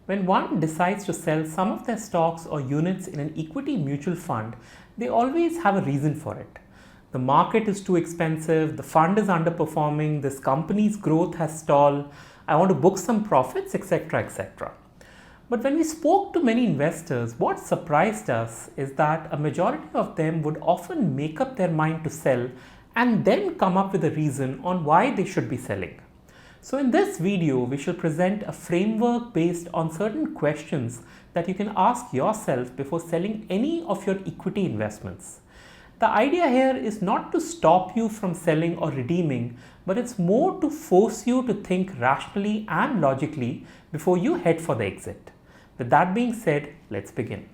When one decides to sell some of their stocks or units in an equity mutual fund, they always have a reason for it. The market is too expensive, the fund is underperforming, this company's growth has stalled, I want to book some profits, etc. etc. But when we spoke to many investors, what surprised us is that a majority of them would often make up their mind to sell and then come up with a reason on why they should be selling. So in this video, we shall present a framework based on certain questions that you can ask yourself before selling any of your equity investments. The idea here is not to stop you from selling or redeeming, but it's more to force you to think rationally and logically before you head for the exit. With that being said, let's begin.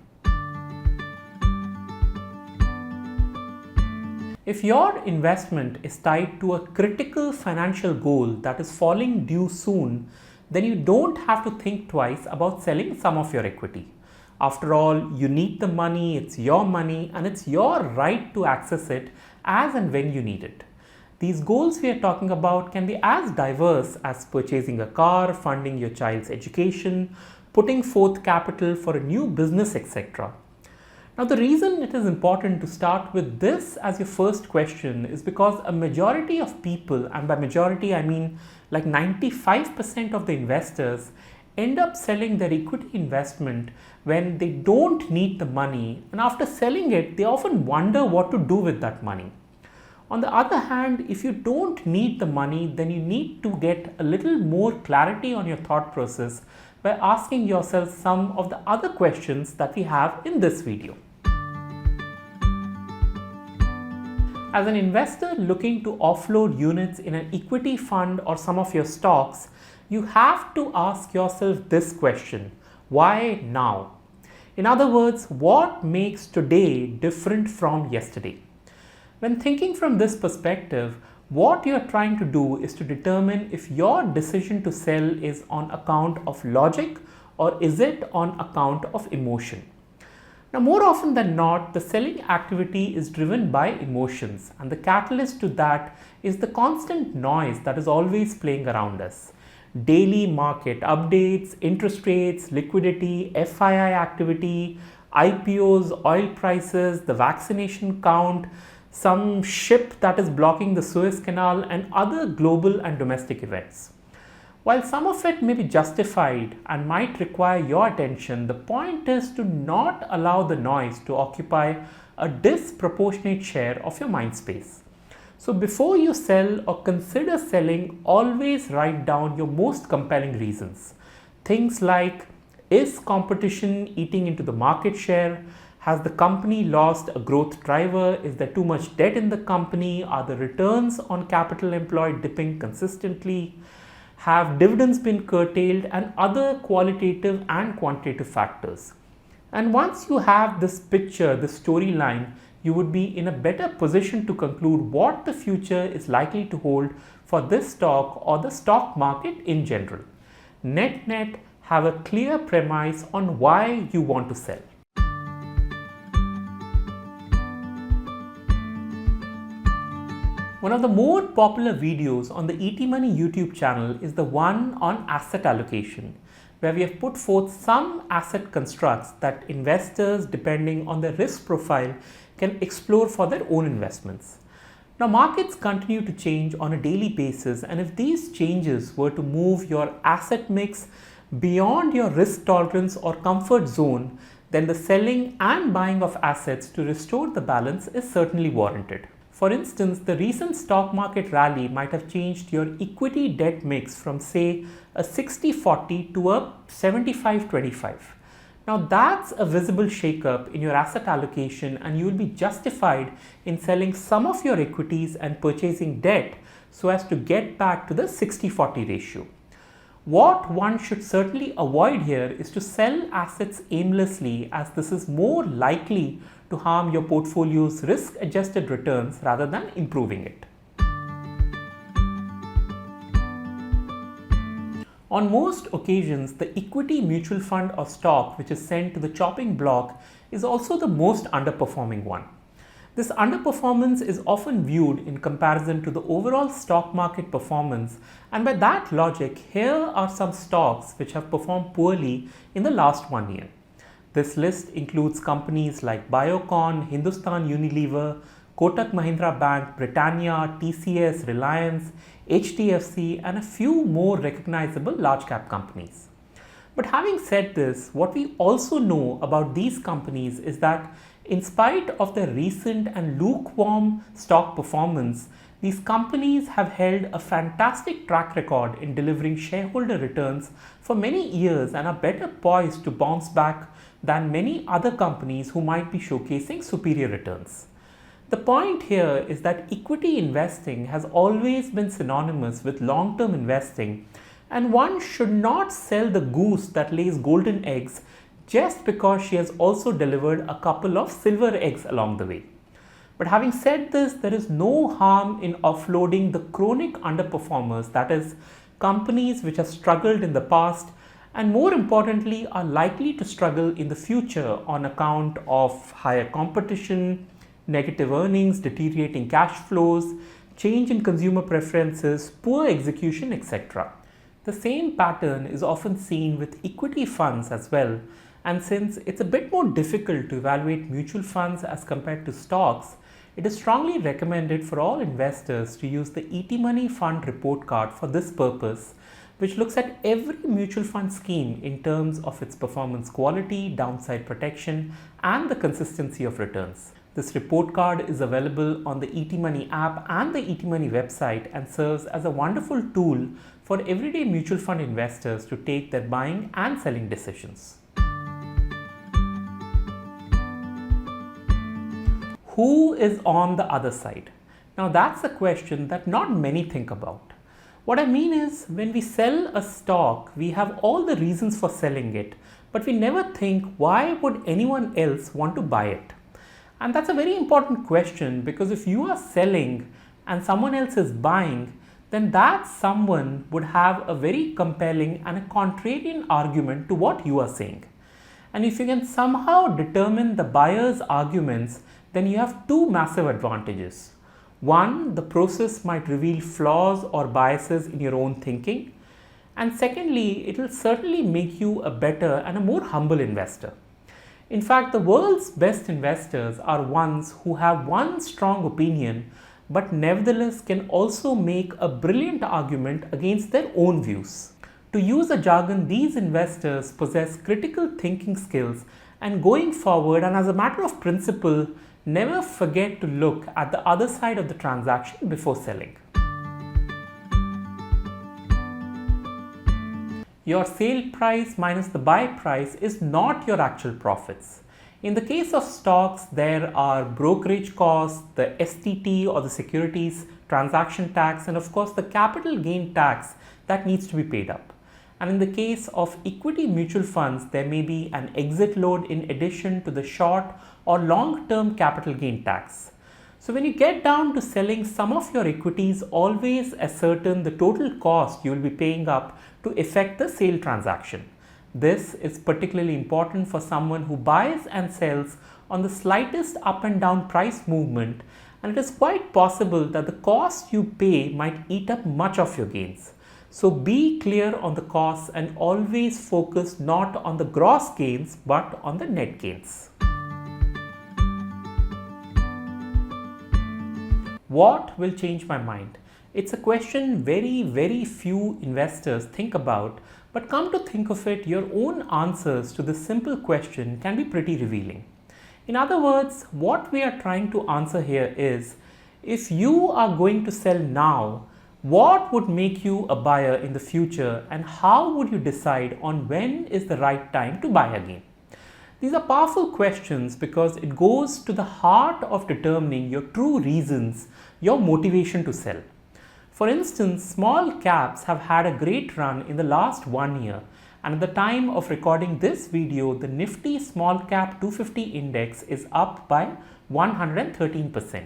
If your investment is tied to a critical financial goal that is falling due soon, then you don't have to think twice about selling some of your equity. After all, you need the money, it's your money, and it's your right to access it as and when you need it. These goals we are talking about can be as diverse as purchasing a car, funding your child's education, putting forth capital for a new business, etc. Now, the reason it is important to start with this as your first question is because a majority of people, and by majority I mean like 95% of the investors, end up selling their equity investment when they don't need the money, and after selling it, they often wonder what to do with that money. On the other hand, if you don't need the money, then you need to get a little more clarity on your thought process by asking yourself some of the other questions that we have in this video. As an investor looking to offload units in an equity fund or some of your stocks, you have to ask yourself this question: why now? In other words, what makes today different from yesterday? When thinking from this perspective, what you are trying to do is to determine if your decision to sell is on account of logic or is it on account of emotion. Now, more often than not, the selling activity is driven by emotions, and the catalyst to that is the constant noise that is always playing around us. Daily market updates, interest rates, liquidity, FII activity, IPOs, oil prices, the vaccination count, some ship that is blocking the Suez Canal, and other global and domestic events. While some of it may be justified and might require your attention, the point is to not allow the noise to occupy a disproportionate share of your mind space. So before you sell or consider selling, always write down your most compelling reasons. Things like, is competition eating into the market share? Has the company lost a growth driver? Is there too much debt in the company? Are the returns on capital employed dipping consistently? Have dividends been curtailed, and other qualitative and quantitative factors? And once you have this picture, this storyline, you would be in a better position to conclude what the future is likely to hold for this stock or the stock market in general. Net, have a clear premise on why you want to sell. One of the more popular videos on the ETMONEY YouTube channel is the one on asset allocation, where we have put forth some asset constructs that investors, depending on their risk profile, can explore for their own investments. Now, markets continue to change on a daily basis, and if these changes were to move your asset mix beyond your risk tolerance or comfort zone, then the selling and buying of assets to restore the balance is certainly warranted. For instance, the recent stock market rally might have changed your equity debt mix from, say, a 60-40 to a 75-25. Now, that's a visible shakeup in your asset allocation, and you will be justified in selling some of your equities and purchasing debt so as to get back to the 60-40 ratio. What one should certainly avoid here is to sell assets aimlessly, as this is more likely to harm your portfolio's risk-adjusted returns rather than improving it. On most occasions, the equity mutual fund or stock which is sent to the chopping block is also the most underperforming one. This underperformance is often viewed in comparison to the overall stock market performance, and by that logic, here are some stocks which have performed poorly in the last 1 year. This list includes companies like Biocon, Hindustan Unilever, Kotak Mahindra Bank, Britannia, TCS, Reliance, HDFC, and a few more recognizable large cap companies. But having said this, what we also know about these companies is that in spite of their recent and lukewarm stock performance, these companies have held a fantastic track record in delivering shareholder returns for many years and are better poised to bounce back than many other companies who might be showcasing superior returns. The point here is that equity investing has always been synonymous with long-term investing, and one should not sell the goose that lays golden eggs just because she has also delivered a couple of silver eggs along the way. But having said this, there is no harm in offloading the chronic underperformers, that is, companies which have struggled in the past and more importantly are likely to struggle in the future on account of higher competition, negative earnings, deteriorating cash flows, change in consumer preferences, poor execution, etc. The same pattern is often seen with equity funds as well, and since it's a bit more difficult to evaluate mutual funds as compared to stocks, it is strongly recommended for all investors to use the ETMONEY fund report card for this purpose, which looks at every mutual fund scheme in terms of its performance quality, downside protection, and the consistency of returns. This report card is available on the ETMONEY app and the ETMONEY website and serves as a wonderful tool for everyday mutual fund investors to take their buying and selling decisions. Who is on the other side? Now that's a question that not many think about. What I mean is, when we sell a stock, we have all the reasons for selling it, but we never think, why would anyone else want to buy it? And that's a very important question, because if you are selling and someone else is buying, then that someone would have a very compelling and a contrarian argument to what you are saying. And if you can somehow determine the buyer's arguments, then you have two massive advantages. One, the process might reveal flaws or biases in your own thinking. And secondly, it will certainly make you a better and a more humble investor. In fact, the world's best investors are ones who have one strong opinion, but nevertheless can also make a brilliant argument against their own views. To use a jargon, these investors possess critical thinking skills, and going forward, and as a matter of principle, never forget to look at the other side of the transaction before selling. Your sale price minus the buy price is not your actual profits. In the case of stocks, there are brokerage costs, the STT or the securities transaction tax, and of course the capital gain tax that needs to be paid up. And in the case of equity mutual funds, there may be an exit load in addition to the short or long-term capital gain tax. So when you get down to selling some of your equities, always ascertain the total cost you will be paying up to effect the sale transaction. This is particularly important for someone who buys and sells on the slightest up and down price movement, and it is quite possible that the cost you pay might eat up much of your gains. So be clear on the costs and always focus not on the gross gains but on the net gains. What will change my mind? It's a question very few investors think about, but come to think of it, your own answers to this simple question can be pretty revealing. In other words, what we are trying to answer here is, if you are going to sell now, what would make you a buyer in the future, and how would you decide on when is the right time to buy again? These are powerful questions because it goes to the heart of determining your true reasons, your motivation to sell. For instance, small caps have had a great run in the last 1 year, and at the time of recording this video, the Nifty Small Cap 250 index is up by 113%.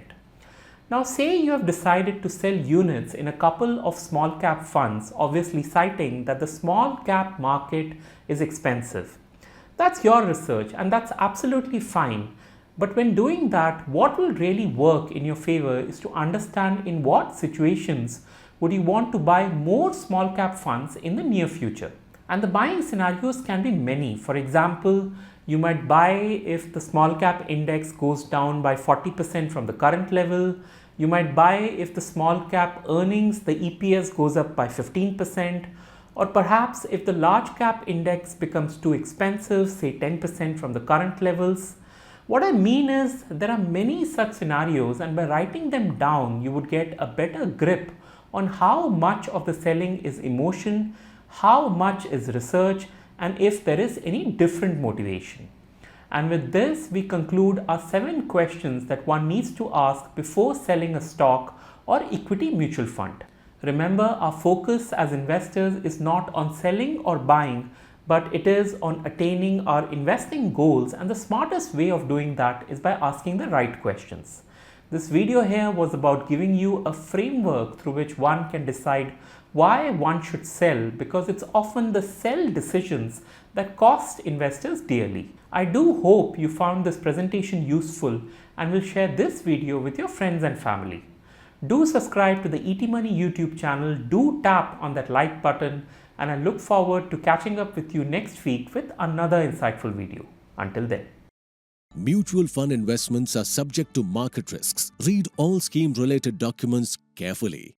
Now say you have decided to sell units in a couple of small cap funds, obviously citing that the small cap market is expensive. That's your research and that's absolutely fine. But when doing that, what will really work in your favor is to understand in what situations would you want to buy more small cap funds in the near future. And the buying scenarios can be many. For example, you might buy if the small cap index goes down by 40% from the current level. You might buy if the small cap earnings, the EPS goes up by 15%, or perhaps if the large cap index becomes too expensive, say 10% from the current levels. What I mean is there are many such scenarios, and by writing them down, you would get a better grip on how much of the selling is emotion, how much is research, and if there is any different motivation. And with this, we conclude our 7 questions that one needs to ask before selling a stock or equity mutual fund. Remember, our focus as investors is not on selling or buying, but it is on attaining our investing goals, and the smartest way of doing that is by asking the right questions. This video here was about giving you a framework through which one can decide why one should sell, because it's often the sell decisions that cost investors dearly. I do hope you found this presentation useful and will share this video with your friends and family. Do subscribe to the ETMONEY YouTube channel, do tap on that like button, and I look forward to catching up with you next week with another insightful video. Until then. Mutual fund investments are subject to market risks. Read all scheme-related documents carefully.